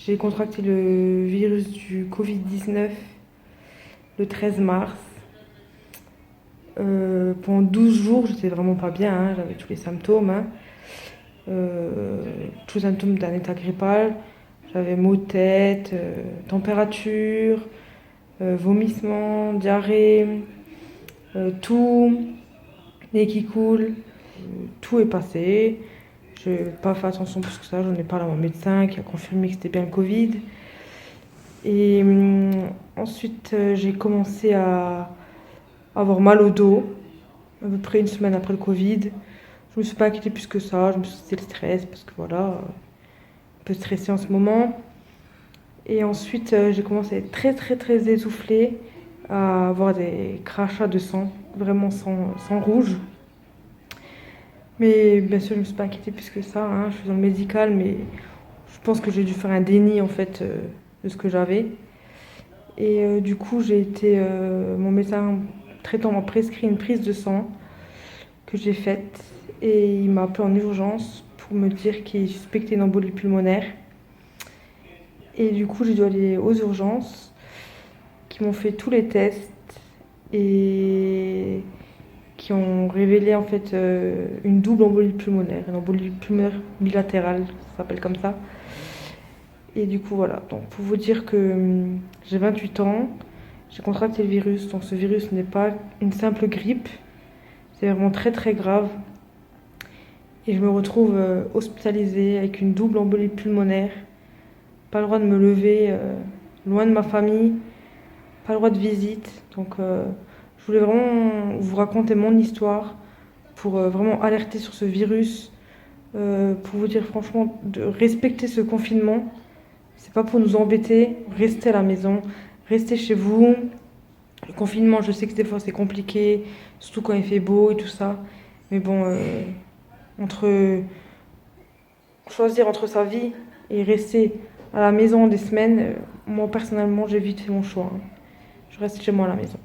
J'ai contracté le virus du Covid-19 le 13 mars. Pendant 12 jours, j'étais vraiment pas bien, hein, j'avais tous les symptômes, hein. Tous les symptômes d'un état grippal. J'avais maux de tête, température, vomissements, diarrhée, toux, nez qui coule. Tout est passé. Je n'ai pas fait attention plus que ça. J'en ai parlé à mon médecin qui a confirmé que c'était bien le Covid. Et ensuite, j'ai commencé à avoir mal au dos, à peu près une semaine après le Covid. Je me suis pas inquiétée plus que ça. Je me suis dit c'était le stress parce que voilà, un peu stressée en ce moment. Et ensuite, j'ai commencé à être très très très essoufflée, à avoir des crachats de sang, vraiment sang rouge. Mais bien sûr, je ne me suis pas inquiétée plus que ça, hein. Je suis dans le médical, mais je pense que j'ai dû faire un déni en fait de ce que j'avais. Et du coup, mon médecin traitant m'a prescrit une prise de sang que j'ai faite. Et il m'a appelé en urgence pour me dire qu'il suspectait une embolie pulmonaire. Et du coup, j'ai dû aller aux urgences, qui m'ont fait tous les tests et qui ont révélé en fait une double embolie pulmonaire, une embolie pulmonaire bilatérale, ça s'appelle comme ça. Et du coup, voilà. Donc, pour vous dire que j'ai 28 ans, j'ai contracté le virus. Donc, ce virus n'est pas une simple grippe, c'est vraiment très très grave. Et je me retrouve hospitalisée avec une double embolie pulmonaire, pas le droit de me lever, loin de ma famille, pas le droit de visite. Donc, je voulais vraiment vous raconter mon histoire pour vraiment alerter sur ce virus, pour vous dire franchement de respecter ce confinement. C'est pas pour nous embêter, restez à la maison, restez chez vous. Le confinement, je sais que des fois c'est compliqué, surtout quand il fait beau et tout ça. Mais bon, entre choisir entre sa vie et rester à la maison des semaines, moi personnellement j'ai vite fait mon choix, hein. Je reste chez moi à la maison.